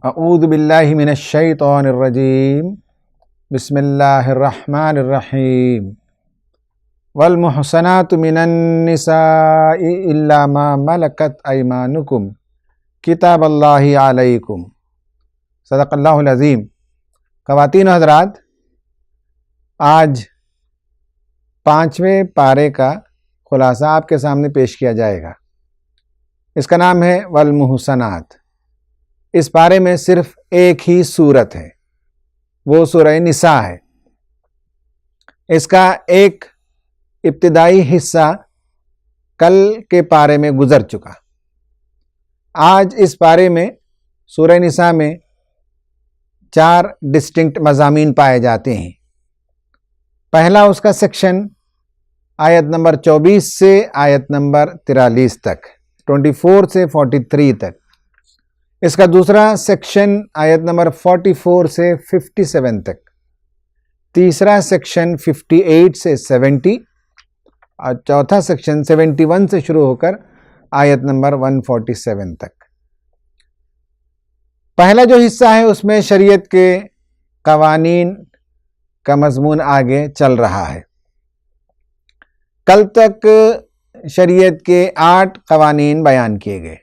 اعوذ باللہ من الشیطان الرجیم بسم اللہ الرحمن الرحیم والمحصنات من النساء الا ما ملکت ایمانکم کتاب اللہ علیکم۔ صدق اللہ العظیم۔ خواتین و حضرات، آج 5ویں پارے کا خلاصہ آپ کے سامنے پیش کیا جائے گا۔ اس کا نام ہے والمحصنات۔ اس پارے میں صرف ایک ہی سورت ہے، وہ سورہ نساء ہے۔ اس کا ایک ابتدائی حصہ کل کے پارے میں گزر چکا۔ آج اس پارے میں سورہ نساء میں 4 ڈسٹنکٹ مضامین پائے جاتے ہیں۔ پہلا اس کا سیکشن آیت نمبر 24 سے آیت نمبر 43 تک، 24 سے 43 تک۔ اس کا دوسرا سیکشن آیت نمبر 44 سے 57 تک۔ تیسرا سیکشن 58 سے 70، اور چوتھا سیکشن 71 سے شروع ہو کر آیت نمبر 147 تک۔ پہلا جو حصہ ہے اس میں شریعت کے قوانین کا مضمون آگے چل رہا ہے۔ کل تک شریعت کے 8 قوانین بیان کیے گئے۔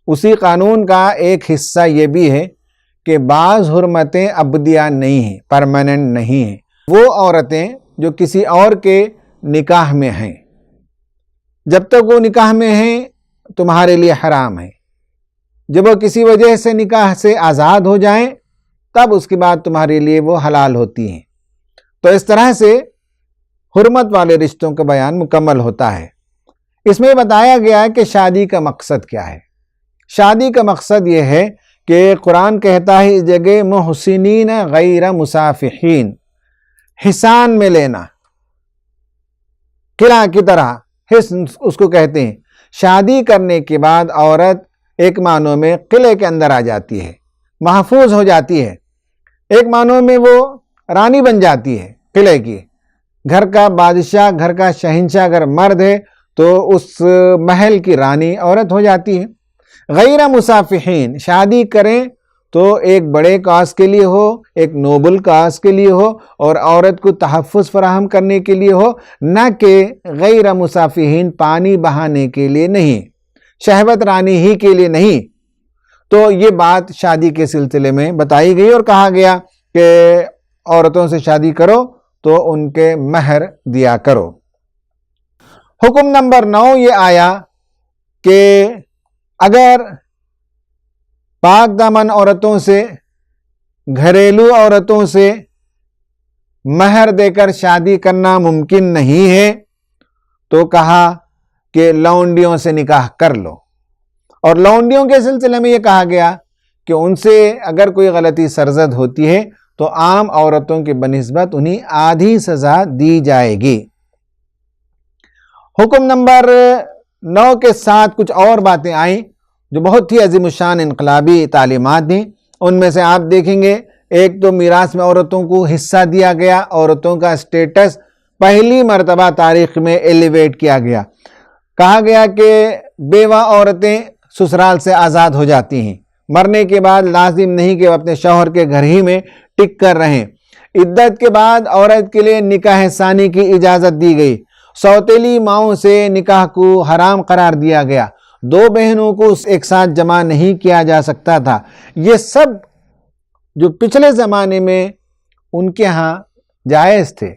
اسی قانون کا ایک حصہ یہ بھی ہے کہ بعض حرمتیں ابدیہ نہیں ہیں، پرماننٹ نہیں ہیں۔ وہ عورتیں جو کسی اور کے نکاح میں ہیں، جب تک وہ نکاح میں ہیں تمہارے لیے حرام ہے۔ جب وہ کسی وجہ سے نکاح سے آزاد ہو جائیں تب اس کے بعد تمہارے لیے وہ حلال ہوتی ہیں۔ تو اس طرح سے حرمت والے رشتوں کا بیان مکمل ہوتا ہے۔ اس میں بتایا گیا کہ شادی کا مقصد کیا ہے۔ شادی کا مقصد یہ ہے کہ قرآن کہتا ہے اس جگہ محسنین غیر مسافحین، حسان میں لینا، قلعہ کی طرح حسن اس کو کہتے ہیں۔ شادی کرنے کے بعد عورت ایک معنوں میں قلعے کے اندر آ جاتی ہے، محفوظ ہو جاتی ہے۔ ایک معنوں میں وہ رانی بن جاتی ہے قلعے کی۔ گھر کا بادشاہ، گھر کا شہنشاہ اگر مرد ہے تو اس محل کی رانی عورت ہو جاتی ہے۔ غیر مسافحین، شادی کریں تو ایک بڑے کاز کے لیے ہو، ایک نوبل کاز کے لیے ہو، اور عورت کو تحفظ فراہم کرنے کے لیے ہو، نہ کہ غیر مسافحین پانی بہانے کے لیے نہیں، شہوت رانی ہی کے لیے نہیں۔ تو یہ بات شادی کے سلسلے میں بتائی گئی اور کہا گیا کہ عورتوں سے شادی کرو تو ان کے مہر دیا کرو۔ حکم نمبر 9 یہ آیا کہ اگر پاک دامن عورتوں سے، گھریلو عورتوں سے مہر دے کر شادی کرنا ممکن نہیں ہے تو کہا کہ لونڈیوں سے نکاح کر لو۔ اور لونڈیوں کے سلسلے میں یہ کہا گیا کہ ان سے اگر کوئی غلطی سرزد ہوتی ہے تو عام عورتوں کے بنسبت انہیں آدھی سزا دی جائے گی۔ حکم نمبر 9 کے ساتھ کچھ اور باتیں آئیں جو بہت ہی عظیم الشان انقلابی تعلیمات تھیں۔ ان میں سے آپ دیکھیں گے، ایک تو میراث میں عورتوں کو حصہ دیا گیا، عورتوں کا سٹیٹس پہلی مرتبہ تاریخ میں ایلیویٹ کیا گیا۔ کہا گیا کہ بیوہ عورتیں سسرال سے آزاد ہو جاتی ہیں، مرنے کے بعد لازم نہیں کہ وہ اپنے شوہر کے گھر ہی میں ٹک کر رہیں۔ عدت کے بعد عورت کے لیے نکاح ثانی کی اجازت دی گئی۔ سوتیلی ماؤں سے نکاح کو حرام قرار دیا گیا۔ 2 بہنوں کو ایک ساتھ جمع نہیں کیا جا سکتا تھا۔ یہ سب جو پچھلے زمانے میں ان کے ہاں جائز تھے،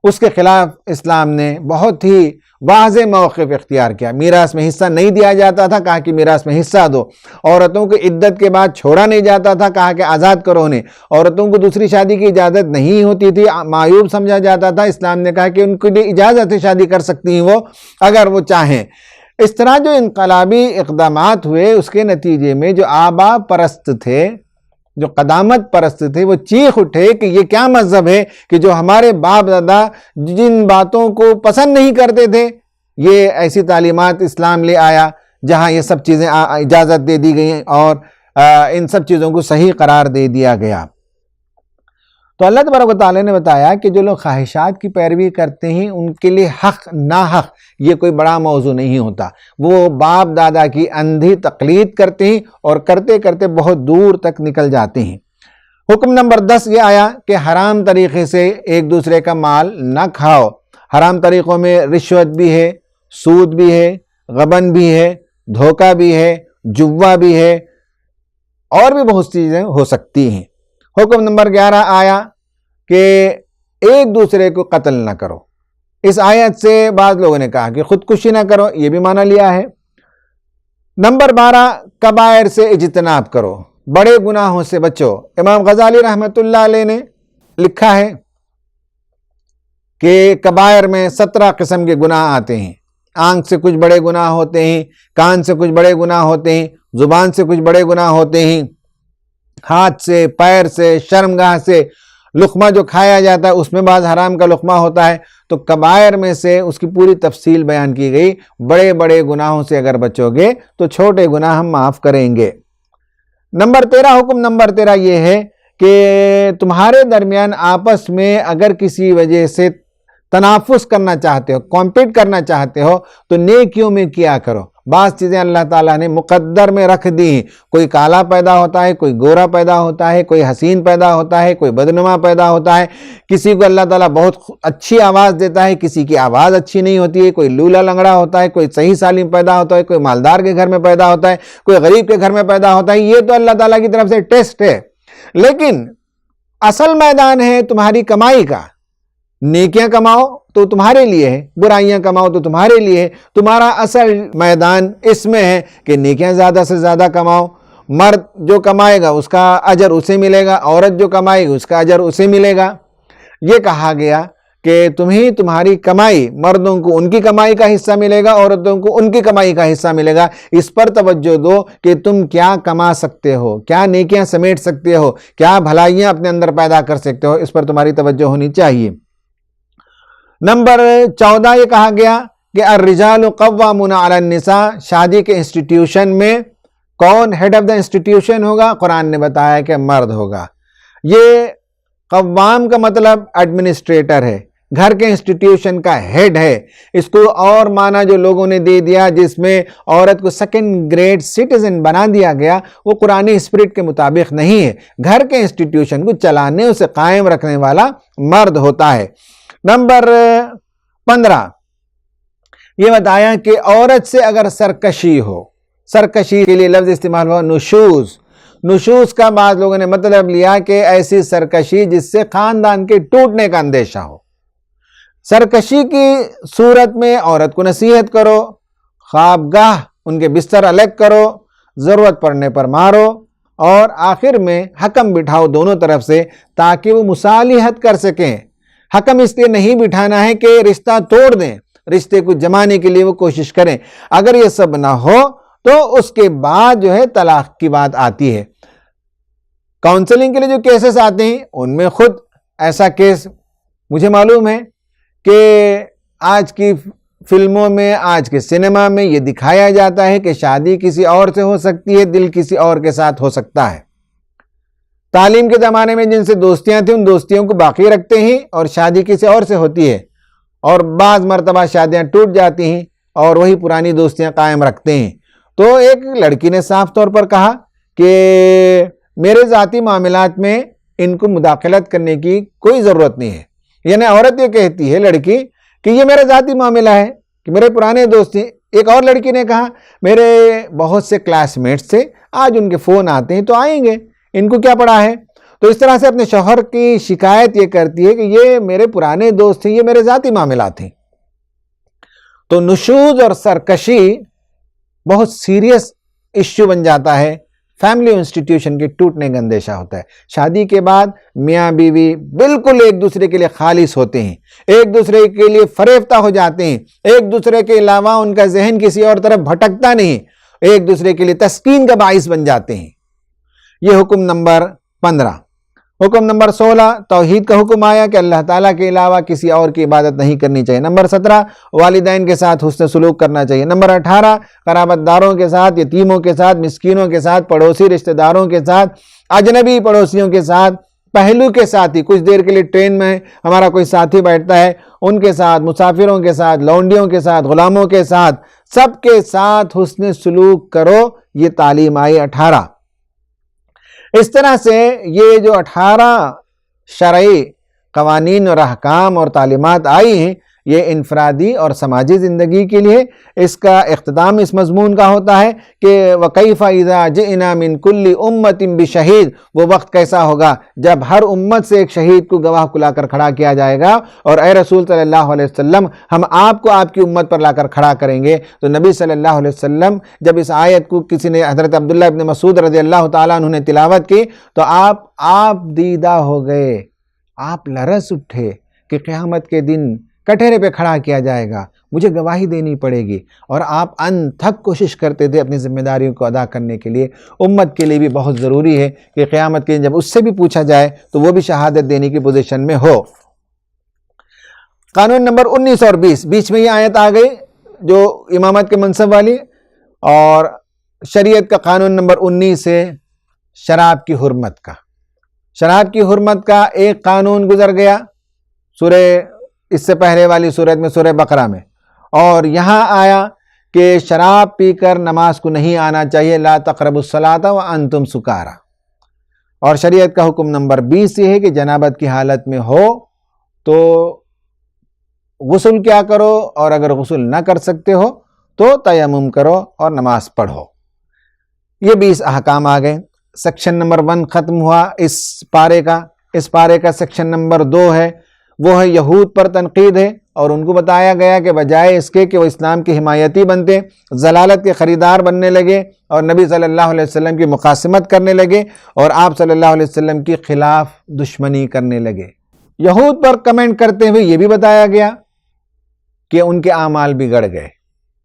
اس کے خلاف اسلام نے بہت ہی واضح موقف اختیار کیا۔ میراث میں حصہ نہیں دیا جاتا تھا، کہا کہ میراث میں حصہ دو۔ عورتوں کو عدت کے بعد چھوڑا نہیں جاتا تھا، کہا کہ آزاد کرو انہیں۔ عورتوں کو دوسری شادی کی اجازت نہیں ہوتی تھی، معیوب سمجھا جاتا تھا۔ اسلام نے کہا کہ ان کے لیے اجازت ہے، شادی کر سکتی ہیں وہ اگر وہ چاہیں۔ اس طرح جو انقلابی اقدامات ہوئے اس کے نتیجے میں جو آبا پرست تھے، جو قدامت پرست تھے، وہ چیخ اٹھے کہ یہ کیا مذہب ہے کہ جو ہمارے باپ دادا جن باتوں کو پسند نہیں کرتے تھے، یہ ایسی تعلیمات اسلام لے آیا جہاں یہ سب چیزیں اجازت دے دی گئی اور ان سب چیزوں کو صحیح قرار دے دیا گیا۔ تو اللہ تبارک و تعالیٰ نے بتایا کہ جو لوگ خواہشات کی پیروی کرتے ہیں ان کے لیے حق ناحق یہ کوئی بڑا موضوع نہیں ہوتا، وہ باپ دادا کی اندھی تقلید کرتے ہیں اور کرتے کرتے بہت دور تک نکل جاتے ہیں۔ حکم نمبر 10 یہ آیا کہ حرام طریقے سے ایک دوسرے کا مال نہ کھاؤ۔ حرام طریقوں میں رشوت بھی ہے، سود بھی ہے، غبن بھی ہے، دھوکہ بھی ہے، جوا بھی ہے، اور بھی بہت سی چیزیں ہو سکتی ہیں۔ حکم نمبر 11 آیا کہ ایک دوسرے کو قتل نہ کرو۔ اس آیت سے بعض لوگوں نے کہا کہ خودکشی نہ کرو، یہ بھی معنی لیا ہے۔ نمبر 12 کبائر سے اجتناب کرو، بڑے گناہوں سے بچو۔ امام غزالی رحمۃ اللہ علیہ نے لکھا ہے کہ کبائر میں 17 قسم کے گناہ آتے ہیں۔ آنکھ سے کچھ بڑے گناہ ہوتے ہیں، کان سے کچھ بڑے گناہ ہوتے ہیں، زبان سے کچھ بڑے گناہ ہوتے ہیں، ہاتھ سے، پیر سے، شرمگاہ سے، لقمہ جو کھایا جاتا ہے اس میں بعض حرام کا لقمہ ہوتا ہے۔ تو کبائر میں سے اس کی پوری تفصیل بیان کی گئی، بڑے بڑے گناہوں سے اگر بچو گے تو چھوٹے گناہ ہم معاف کریں گے۔ نمبر 13 حکم نمبر 13 یہ ہے کہ تمہارے درمیان آپس میں اگر کسی وجہ سے تنافس کرنا چاہتے ہو، کمپیٹ کرنا چاہتے ہو تو نیکیوں میں کیا کرو۔ بعض چیزیں اللہ تعالیٰ نے مقدر میں رکھ دی ہیں، کوئی کالا پیدا ہوتا ہے، کوئی گورا پیدا ہوتا ہے، کوئی حسین پیدا ہوتا ہے، کوئی بدنما پیدا ہوتا ہے، کسی کو اللہ تعالیٰ بہت اچھی آواز دیتا ہے، کسی کی آواز اچھی نہیں ہوتی ہے، کوئی لولا لنگڑا ہوتا ہے، کوئی صحیح سالم پیدا ہوتا ہے، کوئی مالدار کے گھر میں پیدا ہوتا ہے، کوئی غریب کے گھر میں پیدا ہوتا ہے۔ یہ تو اللہ تعالیٰ کی طرف سے ٹیسٹ ہے، لیکن اصل میدان ہے تمہاری کمائی کا۔ نیکیاں کماؤ تو تمہارے لیے ہے، برائیاں کماؤ تو تمہارے لیے ہے۔ تمہارا اصل میدان اس میں ہے کہ نیکیاں زیادہ سے زیادہ کماؤ۔ مرد جو کمائے گا اس کا اجر اسے ملے گا، عورت جو کمائے گی اس کا اجر اسے ملے گا۔ یہ کہا گیا کہ تمہاری کمائی، مردوں کو ان کی کمائی کا حصہ ملے گا، عورتوں کو ان کی کمائی کا حصہ ملے گا۔ اس پر توجہ دو کہ تم کیا کما سکتے ہو، کیا نیکیاں سمیٹ سکتے ہو، کیا بھلائیاں اپنے اندر پیدا کر سکتے ہو، اس پر تمہاری توجہ ہونی چاہیے۔ نمبر 14 یہ کہا گیا کہ الرجال قوامون علی النساء، شادی کے انسٹیٹیوشن میں کون ہیڈ آف دا انسٹیٹیوشن ہوگا؟ قرآن نے بتایا کہ مرد ہوگا۔ یہ قوام کا مطلب ایڈمنسٹریٹر ہے، گھر کے انسٹیٹیوشن کا ہیڈ ہے۔ اس کو اور معنی جو لوگوں نے دے دیا جس میں عورت کو سیکنڈ گریڈ سٹیزن بنا دیا گیا، وہ قرآن اسپرٹ کے مطابق نہیں ہے۔ گھر کے انسٹیٹیوشن کو چلانے، اسے قائم رکھنے والا مرد ہوتا ہے۔ نمبر 15 یہ بتایا کہ عورت سے اگر سرکشی ہو، سرکشی کے لیے لفظ استعمال ہوا نشوز۔ نشوز کا بعض لوگوں نے مطلب لیا کہ ایسی سرکشی جس سے خاندان کے ٹوٹنے کا اندیشہ ہو۔ سرکشی کی صورت میں عورت کو نصیحت کرو، خوابگاہ ان کے بستر الگ کرو، ضرورت پڑنے پر مارو، اور آخر میں حکم بٹھاؤ دونوں طرف سے تاکہ وہ مصالحت کر سکیں۔ حکم اس لیے نہیں بٹھانا ہے کہ رشتہ توڑ دیں، رشتے کو جمانے کے لیے وہ کوشش کریں۔ اگر یہ سب نہ ہو تو اس کے بعد جو ہے طلاق کی بات آتی ہے۔ کاؤنسلنگ کے لیے جو کیسز آتے ہیں ان میں خود ایسا کیس مجھے معلوم ہے کہ آج کی فلموں میں، آج کے سینما میں یہ دکھایا جاتا ہے کہ شادی کسی اور سے ہو سکتی ہے، دل کسی اور کے ساتھ ہو سکتا ہے۔ تعلیم کے زمانے میں جن سے دوستیاں تھیں ان دوستیوں کو باقی رکھتے ہیں اور شادی کسی اور سے ہوتی ہے، اور بعض مرتبہ شادیاں ٹوٹ جاتی ہیں اور وہی پرانی دوستیاں قائم رکھتے ہیں۔ تو ایک لڑکی نے صاف طور پر کہا کہ میرے ذاتی معاملات میں ان کو مداخلت کرنے کی کوئی ضرورت نہیں ہے۔ یعنی عورت یہ کہتی ہے، لڑکی، کہ یہ میرا ذاتی معاملہ ہے کہ میرے پرانے دوست ہیں۔ ایک اور لڑکی نے کہا میرے بہت سے کلاس میٹس سے آج ان کے فون آتے ہیں تو آئیں گے، ان کو کیا پڑا ہے۔ تو اس طرح سے اپنے شوہر کی شکایت یہ کرتی ہے کہ یہ میرے پرانے دوست ہیں، یہ میرے ذاتی معاملات ہیں۔ تو نشوز اور سرکشی بہت سیریس ایشو بن جاتا ہے، فیملی انسٹیٹیوشن کے ٹوٹنے کا اندیشہ ہوتا ہے۔ شادی کے بعد میاں بیوی بالکل ایک دوسرے کے لیے خالص ہوتے ہیں، ایک دوسرے کے لیے فریفتہ ہو جاتے ہیں، ایک دوسرے کے علاوہ ان کا ذہن کسی اور طرف بھٹکتا نہیں، ایک دوسرے کے لیے تسکین کا باعث بن جاتے ہیں۔ یہ حکم نمبر 15۔ حکم نمبر 16 توحید کا حکم آیا کہ اللہ تعالیٰ کے علاوہ کسی اور کی عبادت نہیں کرنی چاہیے۔ نمبر 17 والدین کے ساتھ حسن سلوک کرنا چاہیے۔ نمبر 18 قرابت داروں کے ساتھ، یتیموں کے ساتھ، مسکینوں کے ساتھ، پڑوسی رشتہ داروں کے ساتھ، اجنبی پڑوسیوں کے ساتھ پہلو کے ساتھ ہی، کچھ دیر کے لیے ٹرین میں ہمارا کوئی ساتھی بیٹھتا ہے، ان کے ساتھ، مسافروں کے ساتھ، لونڈیوں کے ساتھ، غلاموں کے ساتھ، سب کے ساتھ حسن سلوک کرو، یہ تعلیم آئی 18۔ اس طرح سے یہ جو 18 شرعی قوانین اور احکام اور تعلیمات آئی ہیں، یہ انفرادی اور سماجی زندگی کے لیے۔ اس کا اختتام اس مضمون کا ہوتا ہے کہ وَكَيْفَ إِذَا جِئْنَا مِن كُلِّ أُمَّةٍ بِشَهِيدٍ، وہ وقت کیسا ہوگا جب ہر امت سے ایک شہید کو گواہ کو لا کر کھڑا کیا جائے گا، اور اے رسول صلی اللہ علیہ وسلم ہم آپ کو آپ کی امت پر لا کر کھڑا کریں گے۔ تو نبی صلی اللہ علیہ وسلم جب اس آیت کو کسی نے، حضرت عبداللہ ابن مسعود رضی اللہ تعالیٰ عنہ نے تلاوت کی تو آپ دیدہ ہو گئے، آپ لرز اٹھے کہ قیامت کے دن کٹہرے پہ کھڑا کیا جائے گا، مجھے گواہی دینی پڑے گی، اور آپ انتھک کوشش کرتے تھے اپنی ذمہ داریوں کو ادا کرنے کے لیے۔ امت کے لیے بھی بہت ضروری ہے کہ قیامت کے دن جب اس سے بھی پوچھا جائے تو وہ بھی شہادت دینے کی پوزیشن میں ہو۔ قانون نمبر 19 اور 20، بیچ میں یہ آیت آ گئی جو امامت کے منصب والی، اور شریعت کا قانون نمبر 19 ہے شراب کی حرمت کا۔ شراب کی حرمت کا ایک قانون گزر گیا سورہ، اس سے پہلے والی سورت میں، سورہ بقرہ میں، اور یہاں آیا کہ شراب پی کر نماز کو نہیں آنا چاہیے، لا تقربوا الصلاۃ وانتم سکارى۔ اور شریعت کا حکم نمبر 20 یہ ہے کہ جنابت کی حالت میں ہو تو غسل کیا کرو، اور اگر غسل نہ کر سکتے ہو تو تیمم کرو اور نماز پڑھو۔ یہ 20 احکام آ گئے۔ سیکشن نمبر 1 ختم ہوا اس پارے کا۔ اس پارے کا سیکشن نمبر 2 ہے، وہ ہے یہود پر تنقید ہے، اور ان کو بتایا گیا کہ بجائے اس کے کہ وہ اسلام کی حمایتی بنتے، ضلالت کے خریدار بننے لگے اور نبی صلی اللہ علیہ وسلم کی مخاصمت کرنے لگے اور آپ صلی اللہ علیہ وسلم کی خلاف دشمنی کرنے لگے۔ یہود پر کمنٹ کرتے ہوئے یہ بھی بتایا گیا کہ ان کے اعمال بگڑ گئے،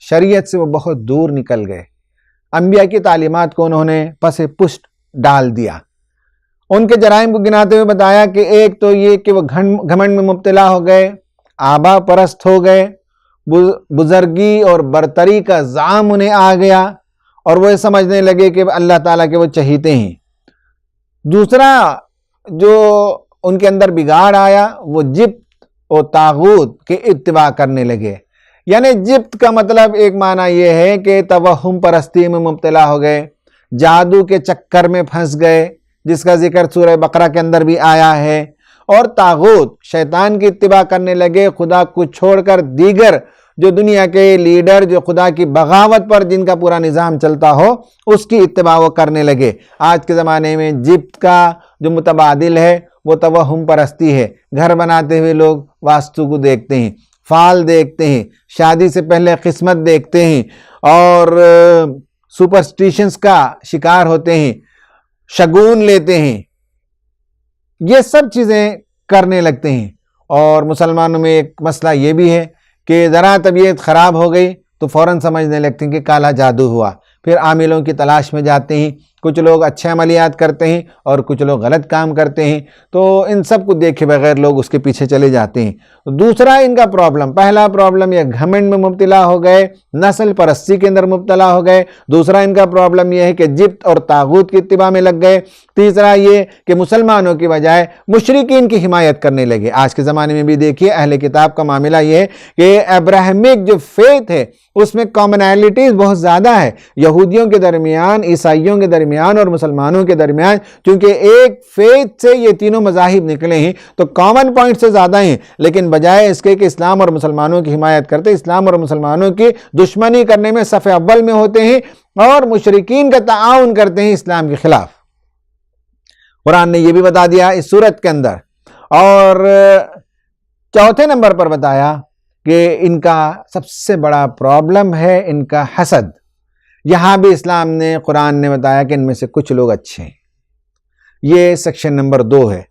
شریعت سے وہ بہت دور نکل گئے، انبیاء کی تعلیمات کو انہوں نے پس پشت ڈال دیا۔ ان کے جرائم کو گناتے ہوئے بتایا کہ ایک تو یہ کہ وہ گھمنڈ میں مبتلا ہو گئے، آبا پرست ہو گئے، بزرگی اور برتری کا زعم انہیں آ گیا، اور وہ سمجھنے لگے کہ اللہ تعالیٰ کے وہ چہیتے ہیں۔ دوسرا جو ان کے اندر بگاڑ آیا وہ جبت اور طاغوت کے اتباع کرنے لگے۔ یعنی جبت کا مطلب ایک معنی یہ ہے کہ توہم پرستی میں مبتلا ہو گئے، جادو کے چکر میں پھنس گئے، جس کا ذکر سورہ بقرہ کے اندر بھی آیا ہے، اور طاغوت شیطان کی اتباع کرنے لگے، خدا کو چھوڑ کر دیگر جو دنیا کے لیڈر جو خدا کی بغاوت پر جن کا پورا نظام چلتا ہو اس کی اتباع وہ کرنے لگے۔ آج کے زمانے میں جبت کا جو متبادل ہے وہ توہم پرستی ہے۔ گھر بناتے ہوئے لوگ واستو کو دیکھتے ہیں، فال دیکھتے ہیں، شادی سے پہلے قسمت دیکھتے ہیں، اور سپرسٹیشنز کا شکار ہوتے ہیں، شگون لیتے ہیں، یہ سب چیزیں کرنے لگتے ہیں۔ اور مسلمانوں میں ایک مسئلہ یہ بھی ہے کہ ذرا طبیعت خراب ہو گئی تو فوراً سمجھنے لگتے ہیں کہ کالا جادو ہوا، پھر عاملوں کی تلاش میں جاتے ہیں۔ کچھ لوگ اچھے عملیات کرتے ہیں اور کچھ لوگ غلط کام کرتے ہیں، تو ان سب کو دیکھے بغیر لوگ اس کے پیچھے چلے جاتے ہیں۔ دوسرا ان کا پرابلم، پہلا پرابلم یہ گھمنڈ میں مبتلا ہو گئے، نسل پرستی کے اندر مبتلا ہو گئے۔ دوسرا ان کا پرابلم یہ ہے کہ جبت اور طاغوت کی اتباع میں لگ گئے۔ تیسرا یہ کہ مسلمانوں کی بجائے مشرکین کی حمایت کرنے لگے۔ آج کے زمانے میں بھی دیکھیے اہل کتاب کا معاملہ یہ ہے کہ ابراہیمک جو فیتھ ہے اس میں کامنالٹیز بہت زیادہ ہے، یہودیوں کے درمیان، عیسائیوں کے درمیان اور مسلمانوں کے درمیان، کیونکہ ایک فیتھ سے یہ تینوں مذاہب نکلے ہیں تو کامن پوائنٹ سے زیادہ ہیں، لیکن بجائے اس کے کہ اسلام اور مسلمانوں کی حمایت کرتے، اسلام اور مسلمانوں کی دشمنی کرنے میں صف اول میں ہوتے ہیں اور مشرکین کا تعاون کرتے ہیں اسلام کے خلاف۔ قرآن نے یہ بھی بتا دیا اس سورت کے اندر۔ اور چوتھے نمبر پر بتایا کہ ان کا سب سے بڑا پرابلم ہے ان کا حسد۔ یہاں بھی اسلام نے، قرآن نے بتایا کہ ان میں سے کچھ لوگ اچھے ہیں۔ یہ سیکشن نمبر 2 ہے۔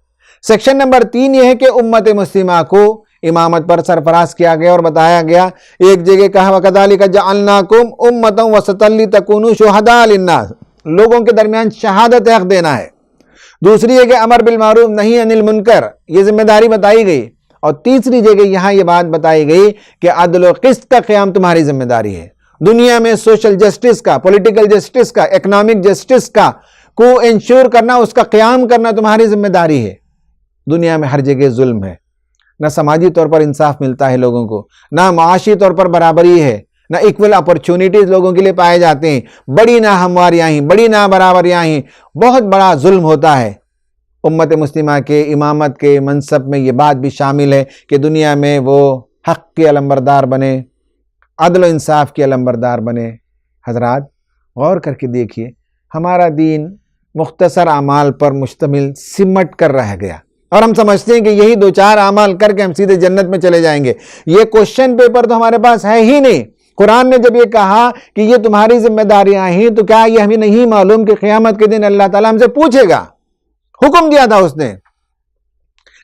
سیکشن نمبر 3 یہ ہے کہ امت مسلمہ کو امامت پر سرفراز کیا گیا اور بتایا گیا، ایک جگہ کہا وَكَذَلِكَ جَعَلْنَاكُمْ أُمَّةً وَسَطًا لِتَكُونُوا شُهَدَاءَ لِلنَّاسِ، لوگوں کے درمیان شہادت حق دینا ہے۔ دوسری ہے کہ امر بالمعروف نہی عن المنکر، یہ ذمہ داری بتائی گئی۔ اور تیسری جگہ یہاں یہ بات بتائی گئی کہ عدل و قسط کا قیام تمہاری ذمہ داری ہے۔ دنیا میں سوشل جسٹس کا، پولیٹیکل جسٹس کا، اکنامک جسٹس کا کو انشور کرنا، اس کا قیام کرنا تمہاری ذمہ داری ہے۔ دنیا میں ہر جگہ ظلم ہے، نہ سماجی طور پر انصاف ملتا ہے لوگوں کو، نہ معاشی طور پر برابری ہے، نہ ایکول اپرچونٹیز لوگوں کے لیے پائے جاتے ہیں، بڑی ناہمواریاں ہیں، بڑی نابرابریاں ہیں، بہت بڑا ظلم ہوتا ہے۔ امت مسلمہ کے امامت کے منصب میں یہ بات بھی شامل ہے کہ دنیا میں وہ حق کے علمبردار بنے، عدل و انصاف کے علمبردار بنے۔ حضرات غور کر کے دیکھیے، ہمارا دین مختصر اعمال پر مشتمل سمٹ کر رہ گیا، اور ہم سمجھتے ہیں کہ یہی 2-4 اعمال کر کے ہم سیدھے جنت میں چلے جائیں گے۔ یہ کوشچن پیپر تو ہمارے پاس ہے ہی نہیں۔ قرآن نے جب یہ کہا کہ یہ تمہاری ذمہ داریاں ہیں، تو کیا یہ ہمیں نہیں معلوم کہ قیامت کے دن اللہ تعالیٰ ہم سے پوچھے گا؟ حکم دیا تھا اس نے،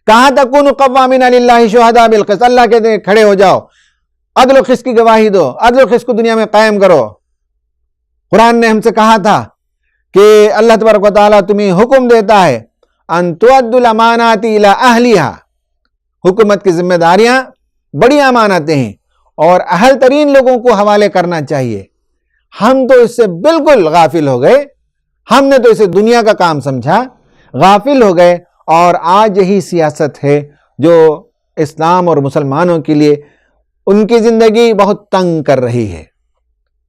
کہا تکونوا قوامین للہ شہداء بالقسط، اللہ کہتے ہیں کھڑے ہو جاؤ، عدل و قسط کی گواہی دو، عدل و قسط کو دنیا میں قائم کرو۔ قرآن نے ہم سے کہا تھا کہ اللہ تبارک و تعالیٰ تمہیں حکم دیتا ہے ان تؤدوا الامانات الی اہلیہا، حکومت کی ذمہ داریاں بڑی امانتیں ہیں اور اہل ترین لوگوں کو حوالے کرنا چاہیے۔ ہم تو اس سے بالکل غافل ہو گئے، ہم نے تو اسے دنیا کا کام سمجھا، غافل ہو گئے، اور آج یہی سیاست ہے جو اسلام اور مسلمانوں کے لیے ان کی زندگی بہت تنگ کر رہی ہے۔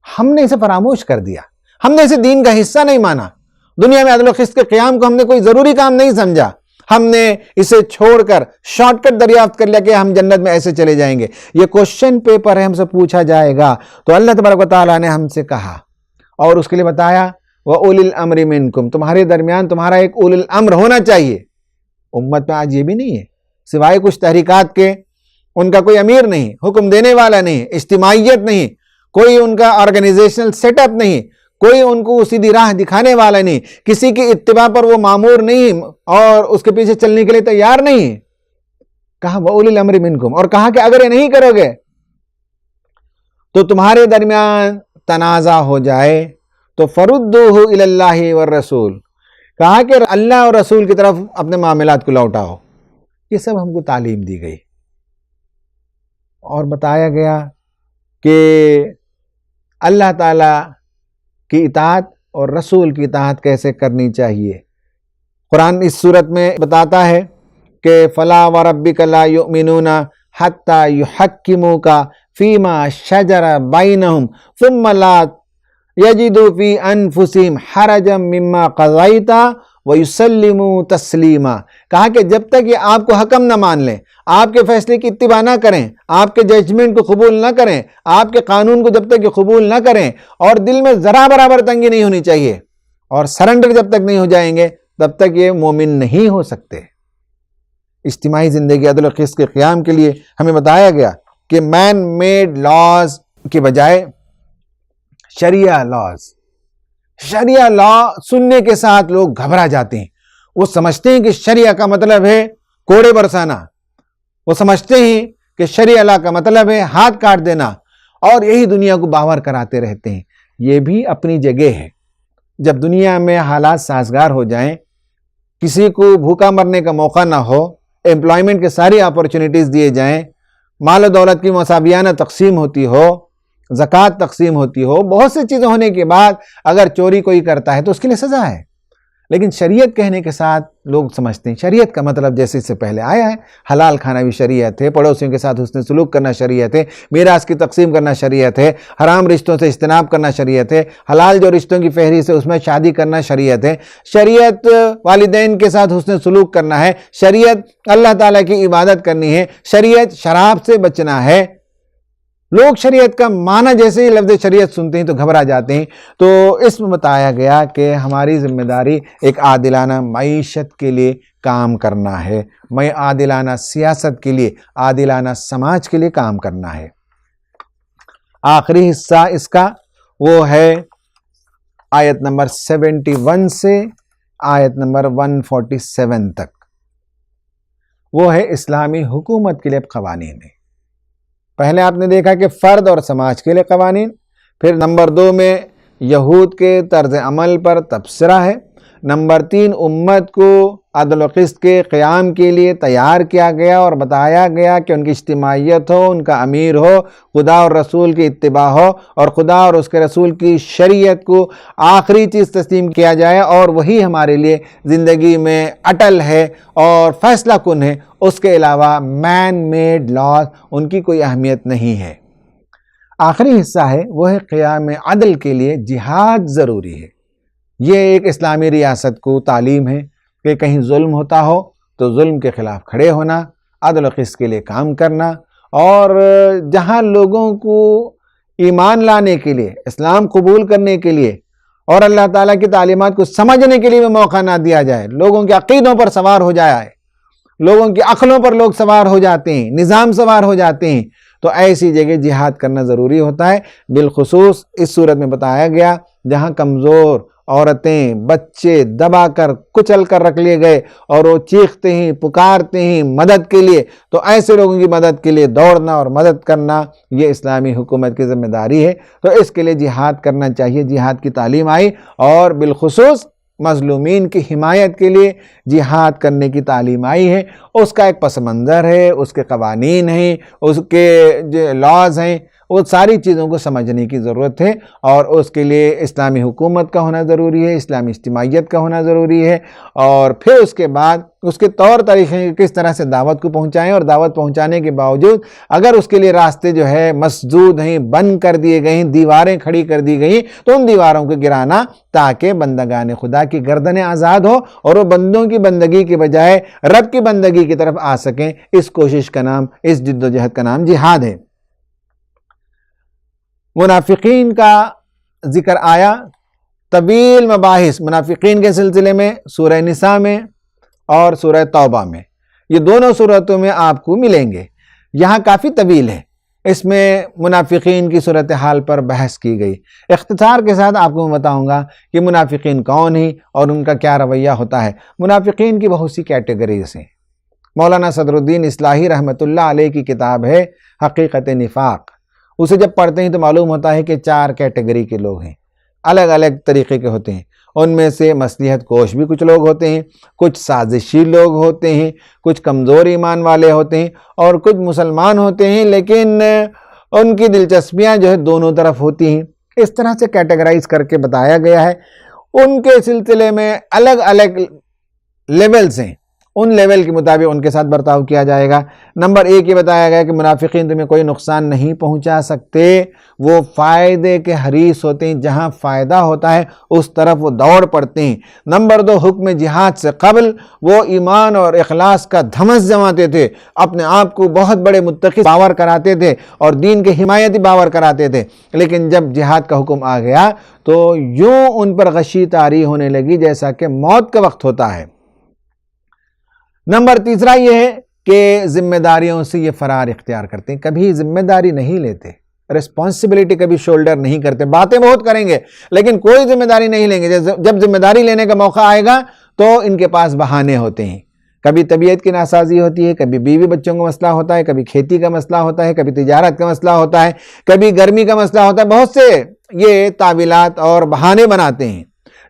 ہم نے اسے فراموش کر دیا، ہم نے اسے دین کا حصہ نہیں مانا، دنیا میں عدل و قسط کے قیام کو ہم نے کوئی ضروری کام نہیں سمجھا، ہم نے اسے چھوڑ کر شارٹ کٹ دریافت کر لیا کہ ہم جنت میں ایسے چلے جائیں گے۔ یہ کوشچن پیپر ہے، ہم سے پوچھا جائے گا، تو اللہ تبارک و تعالیٰ نے ہم سے کہا اور اس کے لیے بتایا وَأُولِي الْأَمْرِ مِنْكُمْ، تمہارے درمیان تمہارا ایک اولی الامر ہونا چاہیے۔ امت میں آج یہ بھی نہیں ہے، سوائے کچھ تحریکات کے ان کا کوئی امیر نہیں، حکم دینے والا نہیں، اجتماعیت نہیں، کوئی ان کا آرگنائزیشنل سیٹ اپ نہیں، کوئی ان کو سیدھی راہ دکھانے والا نہیں، کسی کی اتباع پر وہ مامور نہیں اور اس کے پیچھے چلنے کے لیے تیار نہیں۔ کہا وَأُولِي الْأَمْرِ مِنْكُمْ، اور کہا کہ اگر یہ نہیں کرو گے تو تمہارے درمیان تنازع ہو جائے تو فَرُدُّوهُ إِلَى اللَّهِ وَالرَّسُولِ، کہا کہ اللہ اور رسول کی طرف اپنے معاملات کو لوٹاؤ۔ یہ سب ہم کو تعلیم دی گئی اور بتایا گیا کہ اللہ تعالیٰ کی اطاعت اور رسول کی اطاعت کیسے کرنی چاہیے۔ قرآن اس صورت میں بتاتا ہے کہ فَلَا وَرَبِّكَ لَا يُؤْمِنُونَ حَتَّى يُحَكِّمُوكَ فِيمَا شَجَرَ بَيْنَهُمْ ثُمَّ لَا يَجِدُوا فِي أَنفُسِهِمْ حَرَجًا مِّمَّا قَضَيْتَ وَيُسَلِّمُوا تَسْلِيمًا، کہا کہ جب تک یہ آپ کو حکم نہ مان لیں، آپ کے فیصلے کی اتباع نہ کریں، آپ کے ججمنٹ کو قبول نہ کریں، آپ کے قانون کو جب تک یہ قبول نہ کریں، اور دل میں ذرا برابر تنگی نہیں ہونی چاہیے، اور سرنڈر جب تک نہیں ہو جائیں گے تب تک یہ مومن نہیں ہو سکتے۔ اجتماعی زندگی عدل و قسط کے قیام کے لیے ہمیں بتایا گیا کہ مین میڈ لاز کے بجائے شریعہ لا سننے کے ساتھ لوگ گھبرا جاتے ہیں۔ وہ سمجھتے ہیں کہ شریعہ کا مطلب ہے کوڑے برسانا، وہ سمجھتے ہیں کہ شریعہ لا کا مطلب ہے ہاتھ کاٹ دینا، اور یہی دنیا کو باور کراتے رہتے ہیں۔ یہ بھی اپنی جگہ ہے، جب دنیا میں حالات سازگار ہو جائیں، کسی کو بھوکا مرنے کا موقع نہ ہو، امپلائمنٹ کے ساری اپورچونٹیز دیے جائیں، مال و دولت کی مساویانہ تقسیم ہوتی ہو، زکوٰۃ تقسیم ہوتی ہو، بہت سی چیزیں ہونے کے بعد اگر چوری کوئی کرتا ہے تو اس کے لیے سزا ہے۔ لیکن شریعت کہنے کے ساتھ لوگ سمجھتے ہیں شریعت کا مطلب جیسے اس سے پہلے آیا ہے، حلال کھانا بھی شریعت ہے، پڑوسیوں کے ساتھ حسن سلوک کرنا شریعت ہے، میراث کی تقسیم کرنا شریعت ہے، حرام رشتوں سے اجتناب کرنا شریعت ہے، حلال جو رشتوں کی فہرست ہے اس میں شادی کرنا شریعت ہے، شریعت والدین کے ساتھ حسن سلوک کرنا ہے، شریعت اللہ تعالیٰ کی عبادت کرنی ہے، شریعت شراب سے بچنا ہے۔ لوگ شریعت کا معنی جیسے ہی لفظ شریعت سنتے ہیں تو گھبرا جاتے ہیں۔ تو اس میں بتایا گیا کہ ہماری ذمہ داری ایک عادلانہ معیشت کے لیے کام کرنا ہے، عادلانہ سیاست کے لیے، عادلانہ سماج کے لیے کام کرنا ہے۔ آخری حصہ اس کا وہ ہے آیت نمبر 71 سے آیت نمبر 147 تک، وہ ہے اسلامی حکومت کے لیے قوانین ہے۔ پہلے آپ نے دیکھا کہ فرد اور سماج کے لیے قوانین، پھر نمبر 2 میں یہود کے طرز عمل پر تبصرہ ہے، نمبر 3 امت کو عدل و قسط کے قیام کے لیے تیار کیا گیا اور بتایا گیا کہ ان کی اجتماعیت ہو، ان کا امیر ہو، خدا اور رسول کی اتباع ہو اور خدا اور اس کے رسول کی شریعت کو آخری چیز تسلیم کیا جائے اور وہی ہمارے لیے زندگی میں اٹل ہے اور فیصلہ کن ہے۔ اس کے علاوہ مین میڈ لاز ان کی کوئی اہمیت نہیں ہے۔ آخری حصہ ہے وہ ہے قیام عدل کے لیے جہاد ضروری ہے۔ یہ ایک اسلامی ریاست کو تعلیم ہے کہ کہیں ظلم ہوتا ہو تو ظلم کے خلاف کھڑے ہونا، عدل و قسط کے لیے کام کرنا، اور جہاں لوگوں کو ایمان لانے کے لیے، اسلام قبول کرنے کے لیے اور اللہ تعالیٰ کی تعلیمات کو سمجھنے کے لیے بھی موقع نہ دیا جائے، لوگوں کے عقیدوں پر سوار ہو جائے، لوگوں کی عقلوں پر لوگ سوار ہو جاتے ہیں، نظام سوار ہو جاتے ہیں، تو ایسی جگہ جہاد کرنا ضروری ہوتا ہے۔ بالخصوص اس صورت میں بتایا گیا جہاں کمزور عورتیں، بچے دبا کر کچل کر رکھ لیے گئے اور وہ چیختے ہیں، پکارتے ہیں مدد کے لیے، تو ایسے لوگوں کی مدد کے لیے دوڑنا اور مدد کرنا یہ اسلامی حکومت کی ذمہ داری ہے۔ تو اس کے لیے جہاد کرنا چاہیے، جہاد کی تعلیم آئی، اور بالخصوص مظلومین کی حمایت کے لیے جہاد کرنے کی تعلیم آئی ہے۔ اس کا ایک پس منظر ہے، اس کے قوانین ہیں، اس کے جو لاز ہیں، وہ ساری چیزوں کو سمجھنے کی ضرورت ہے، اور اس کے لیے اسلامی حکومت کا ہونا ضروری ہے، اسلامی اجتماعیت کا ہونا ضروری ہے، اور پھر اس کے بعد اس کے طور طریقے کس طرح سے دعوت کو پہنچائیں، اور دعوت پہنچانے کے باوجود اگر اس کے لیے راستے جو ہے مسدود ہیں، بند کر دیے گئے ہیں، دیواریں کھڑی کر دی گئی، تو ان دیواروں کو گرانا تاکہ بندگان خدا کی گردنیں آزاد ہو اور وہ بندوں کی بندگی کے بجائے رب کی بندگی کی طرف آ سکیں۔ اس کوشش کا نام، اس جد و جہد کا نام جہاد ہے۔ منافقین کا ذکر آیا، طویل مباحث منافقین کے سلسلے میں سورہ نساء میں اور سورہ توبہ میں، یہ دونوں صورتوں میں آپ کو ملیں گے۔ یہاں کافی طویل ہے، اس میں منافقین کی صورتحال پر بحث کی گئی۔ اختصار کے ساتھ آپ کو میں بتاؤں گا کہ منافقین کون ہیں اور ان کا کیا رویہ ہوتا ہے۔ منافقین کی بہت سی کیٹیگریز ہیں۔ مولانا صدر الدین اصلاحی رحمۃ اللہ علیہ کی کتاب ہے حقیقت نفاق، اسے جب پڑھتے ہیں تو معلوم ہوتا ہے کہ 4 کیٹیگری کے لوگ ہیں، الگ الگ طریقے کے ہوتے ہیں۔ ان میں سے مصلحت کوش بھی کچھ لوگ ہوتے ہیں، کچھ سازشی لوگ ہوتے ہیں، کچھ کمزور ایمان والے ہوتے ہیں، اور کچھ مسلمان ہوتے ہیں لیکن ان کی دلچسپیاں جو ہے دونوں طرف ہوتی ہیں۔ اس طرح سے کیٹیگرائز کر کے بتایا گیا ہے۔ ان کے سلسلے میں الگ الگ لیولز ہیں، ان لیول کے مطابق ان کے ساتھ برتاؤ کیا جائے گا۔ نمبر 1 یہ بتایا گیا کہ منافقین تمہیں کوئی نقصان نہیں پہنچا سکتے، وہ فائدے کے حریص ہوتے ہیں، جہاں فائدہ ہوتا ہے اس طرف وہ دوڑ پڑتے ہیں۔ نمبر 2 حکم جہاد سے قبل وہ ایمان اور اخلاص کا دھمس جماتے تھے، اپنے آپ کو بہت بڑے متقی باور کراتے تھے اور دین کے حمایتی باور کراتے تھے، لیکن جب جہاد کا حکم آ گیا تو یوں ان پر غشی طاری ہونے لگی جیسا کہ موت کا وقت ہوتا ہے۔ نمبر 3 یہ ہے کہ ذمہ داریوں سے یہ فرار اختیار کرتے ہیں، کبھی ذمہ داری نہیں لیتے، رسپانسبلٹی کبھی شولڈر نہیں کرتے، باتیں بہت کریں گے لیکن کوئی ذمہ داری نہیں لیں گے۔ جب ذمہ داری لینے کا موقع آئے گا تو ان کے پاس بہانے ہوتے ہیں، کبھی طبیعت کی ناسازی ہوتی ہے، کبھی بیوی بچوں کا مسئلہ ہوتا ہے، کبھی کھیتی کا مسئلہ ہوتا ہے، کبھی تجارت کا مسئلہ ہوتا ہے، کبھی گرمی کا مسئلہ ہوتا ہے، بہت سے یہ تعویلات اور بہانے بناتے ہیں،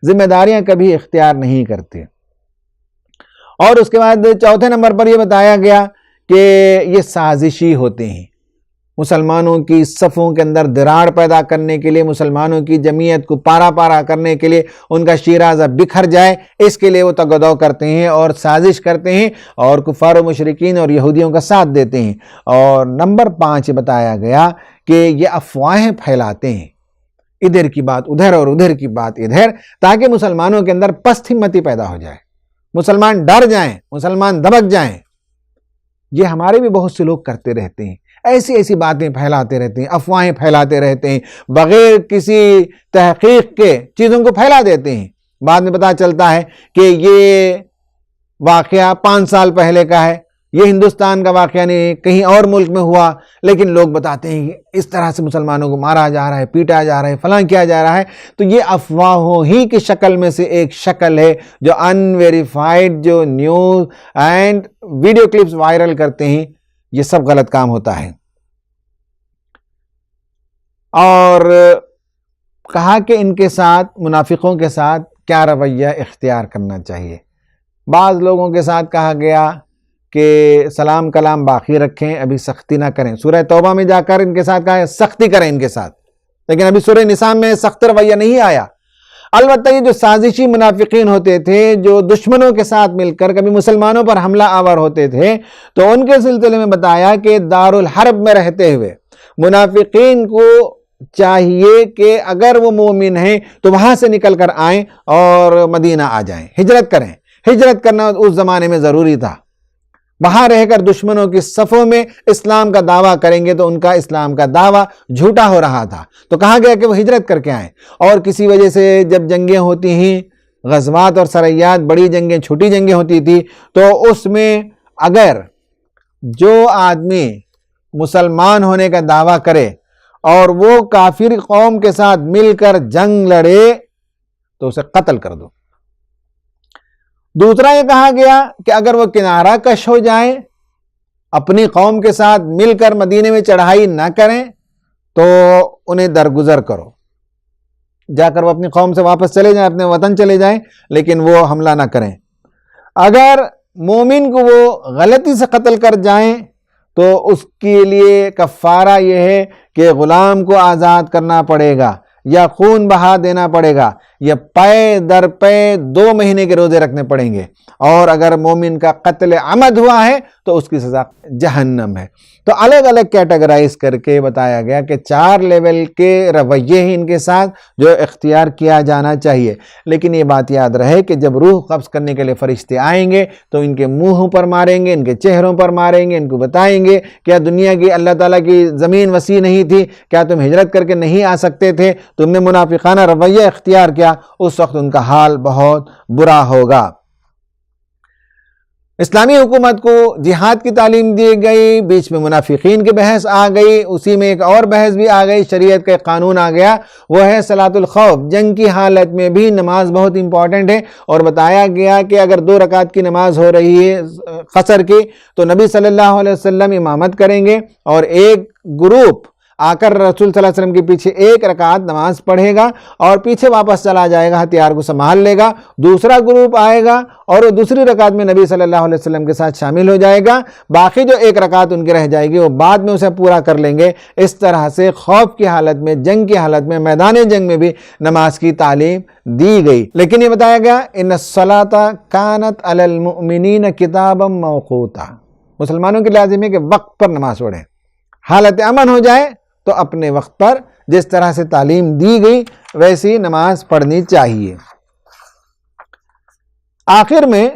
ذمہ داریاں کبھی اختیار نہیں کرتے۔ اور اس کے بعد 4 نمبر پر یہ بتایا گیا کہ یہ سازشی ہوتے ہیں، مسلمانوں کی صفوں کے اندر دراڑ پیدا کرنے کے لیے، مسلمانوں کی جمعیت کو پارا پارا کرنے کے لیے، ان کا شیرازہ بکھر جائے، اس کے لیے وہ تگ و دو کرتے ہیں اور سازش کرتے ہیں اور کفار و مشرکین اور یہودیوں کا ساتھ دیتے ہیں۔ اور نمبر 5 بتایا گیا کہ یہ افواہیں پھیلاتے ہیں، ادھر کی بات ادھر اور ادھر کی بات ادھر، تاکہ مسلمانوں کے اندر پست ہمتی پیدا ہو جائے، مسلمان ڈر جائیں، مسلمان دبک جائیں۔ یہ ہمارے بھی بہت سے لوگ کرتے رہتے ہیں، ایسی باتیں پھیلاتے رہتے ہیں، افواہیں پھیلاتے رہتے ہیں، بغیر کسی تحقیق کے چیزوں کو پھیلا دیتے ہیں۔ بعد میں پتہ چلتا ہے کہ یہ واقعہ 5 سال پہلے کا ہے، یہ ہندوستان کا واقعہ نہیں، کہیں اور ملک میں ہوا، لیکن لوگ بتاتے ہیں کہ اس طرح سے مسلمانوں کو مارا جا رہا ہے، پیٹا جا رہا ہے، فلاں کیا جا رہا ہے۔ تو یہ افواہوں ہی کی شکل میں سے ایک شکل ہے جو ان ویریفائڈ جو news and video clips viral کرتے ہیں، یہ سب غلط کام ہوتا ہے۔ اور کہا کہ ان کے ساتھ، منافقوں کے ساتھ کیا رویہ اختیار کرنا چاہیے۔ بعض لوگوں کے ساتھ کہا گیا کہ سلام کلام باقی رکھیں، ابھی سختی نہ کریں۔ سورہ توبہ میں جا کر ان کے ساتھ کہا ہے سختی کریں ان کے ساتھ، لیکن ابھی سورہ نساء میں سخت رویہ نہیں آیا۔ البتہ یہ جو سازشی منافقین ہوتے تھے، جو دشمنوں کے ساتھ مل کر کبھی مسلمانوں پر حملہ آور ہوتے تھے، تو ان کے سلسلے میں بتایا کہ دارالحرب میں رہتے ہوئے منافقین کو چاہیے کہ اگر وہ مومن ہیں تو وہاں سے نکل کر آئیں اور مدینہ آ جائیں، ہجرت کریں۔ ہجرت کرنا اس زمانے میں ضروری تھا۔ وہاں رہ کر دشمنوں کی صفوں میں اسلام کا دعویٰ کریں گے تو ان کا اسلام کا دعویٰ جھوٹا ہو رہا تھا، تو کہا گیا کہ وہ ہجرت کر کے آئیں۔ اور کسی وجہ سے جب جنگیں ہوتی ہیں، غزوات اور سریات، بڑی جنگیں چھوٹی جنگیں ہوتی تھی، تو اس میں اگر جو آدمی مسلمان ہونے کا دعویٰ کرے اور وہ کافر قوم کے ساتھ مل کر جنگ لڑے تو اسے قتل کر دو۔ دوسرا یہ کہا گیا کہ اگر وہ کنارہ کش ہو جائیں، اپنی قوم کے ساتھ مل کر مدینے میں چڑھائی نہ کریں تو انہیں درگزر کرو، جا کر وہ اپنی قوم سے واپس چلے جائیں، اپنے وطن چلے جائیں، لیکن وہ حملہ نہ کریں۔ اگر مومن کو وہ غلطی سے قتل کر جائیں تو اس کے لیے کفارہ یہ ہے کہ غلام کو آزاد کرنا پڑے گا، یا خون بہا دینا پڑے گا، یا پے در پے 2 مہینے کے روزے رکھنے پڑیں گے۔ اور اگر مومن کا قتل عمد ہوا ہے تو اس کی سزا جہنم ہے۔ تو الگ الگ کیٹیگرائز کر کے بتایا گیا کہ 4 لیول کے رویے ہیں ان کے ساتھ جو اختیار کیا جانا چاہیے۔ لیکن یہ بات یاد رہے کہ جب روح قبض کرنے کے لیے فرشتے آئیں گے تو ان کے منہوں پر ماریں گے، ان کے چہروں پر ماریں گے، ان کو بتائیں گے کیا دنیا کی اللہ تعالیٰ کی زمین وسیع نہیں تھی؟ کیا تم ہجرت کر کے نہیں آ سکتے تھے؟ تم نے منافقانہ رویہ اختیار کیا، اس وقت ان کا حال بہت برا ہوگا۔ اسلامی حکومت کو جہاد کی تعلیم دی گئی، بیچ میں منافقین کی بحث آ گئی، اسی میں ایک اور بحث بھی آ گئی، شریعت کا ایک قانون آ گیا، وہ ہے صلاۃ الخوف۔ جنگ کی حالت میں بھی نماز بہت امپورٹنٹ ہے، اور بتایا گیا کہ اگر 2 رکعت کی نماز ہو رہی ہے قصر کی تو نبی صلی اللہ علیہ وسلم امامت کریں گے، اور ایک گروپ آ کر رسول صلی اللہ علیہ وسلم کے پیچھے 1 رکعت نماز پڑھے گا اور پیچھے واپس چلا جائے گا، ہتھیار کو سنبھال لے گا۔ دوسرا گروپ آئے گا اور وہ دوسری رکعت میں نبی صلی اللہ علیہ وسلم کے ساتھ شامل ہو جائے گا، باقی جو 1 رکعت ان کی رہ جائے گی وہ بعد میں اسے پورا کر لیں گے۔ اس طرح سے خوف کی حالت میں، جنگ کی حالت میں، میدان جنگ میں بھی نماز کی تعلیم دی گئی۔ لیکن یہ بتایا گیا ان الصلاۃ کانت علی المؤمنین کتابا موقوتا، مسلمانوں کے لازم ہے کہ وقت پر نماز پڑھیں، حالت امن ہو جائے تو اپنے وقت پر جس طرح سے تعلیم دی گئی ویسی نماز پڑھنی چاہیے۔ آخر میں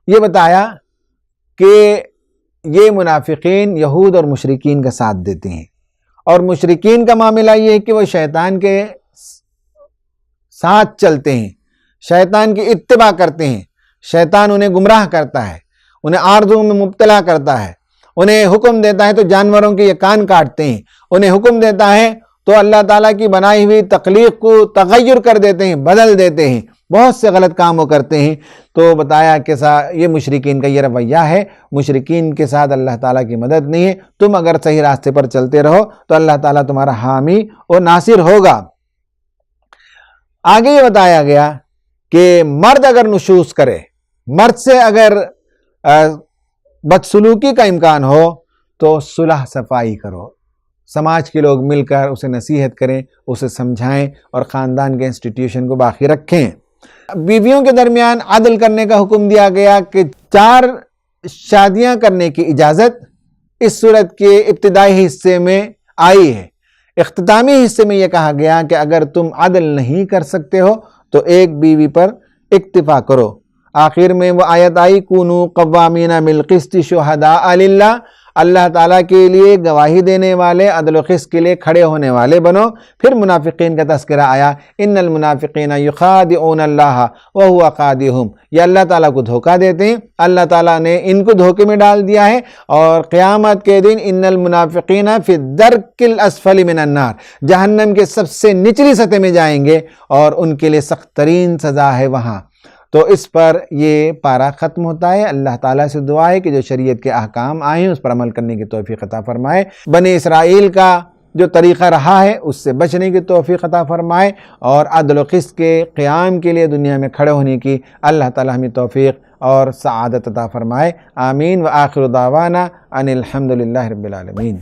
یہ بتایا کہ یہ منافقین یہود اور مشرکین کا ساتھ دیتے ہیں، اور مشرکین کا معاملہ یہ ہے کہ وہ شیطان کے ساتھ چلتے ہیں، شیطان کی اتباع کرتے ہیں، شیطان انہیں گمراہ کرتا ہے، انہیں آرزوؤں میں مبتلا کرتا ہے، انہیں حکم دیتا ہے تو جانوروں کے یہ کان کاٹتے ہیں، انہیں حکم دیتا ہے تو اللہ تعالیٰ کی بنائی ہوئی تخلیق کو تغیر کر دیتے ہیں، بدل دیتے ہیں، بہت سے غلط کاموں کرتے ہیں۔ تو بتایا کہ یہ مشرکین کا یہ رویہ ہے، مشرکین کے ساتھ اللہ تعالیٰ کی مدد نہیں ہے، تم اگر صحیح راستے پر چلتے رہو تو اللہ تعالیٰ تمہارا حامی اور ناصر ہوگا۔ آگے یہ بتایا گیا کہ مرد اگر نشوز کرے، مرد سے اگر بدسلوکی کا امکان ہو تو صلح صفائی کرو، سماج کے لوگ مل کر اسے نصیحت کریں، اسے سمجھائیں اور خاندان کے انسٹیٹیوشن کو باقی رکھیں۔ بیویوں کے درمیان عدل کرنے کا حکم دیا گیا کہ 4 شادیاں کرنے کی اجازت اس صورت کے ابتدائی حصے میں آئی ہے۔ اختتامی حصے میں یہ کہا گیا کہ اگر تم عدل نہیں کر سکتے ہو تو ایک بیوی پر اکتفا کرو۔ آخر میں وہ آیت آئی کونوا قوامین بالقسط شہداء للہ، اللہ تعالیٰ کے لیے گواہی دینے والے، عدل و قسط کے لیے کھڑے ہونے والے بنو۔ پھر منافقین کا تذکرہ آیا، ان المنافقین یخادعون اللہ وہو خادعہم، یہ اللہ تعالیٰ کو دھوکہ دیتے ہیں، اللہ تعالیٰ نے ان کو دھوکے میں ڈال دیا ہے، اور قیامت کے دن ان المنافقین فی الدرک الاسفل من النار، جہنم کے سب سے نچلی سطح میں جائیں گے اور ان کے لیے سخت ترین سزا ہے وہاں۔ تو اس پر یہ پارہ ختم ہوتا ہے۔ اللہ تعالیٰ سے دعا ہے کہ جو شریعت کے احکام آئے ہیں اس پر عمل کرنے کی توفیق عطا فرمائے۔ بنی اسرائیل کا جو طریقہ رہا ہے اس سے بچنے کی توفیق عطا فرمائے، اور عدل و قسط کے قیام کے لیے دنیا میں کھڑے ہونے کی اللہ تعالی ہمیں توفیق اور سعادت عطا فرمائے۔ آمین۔ وآخر دعوانا ان الحمد للہ رب العالمین۔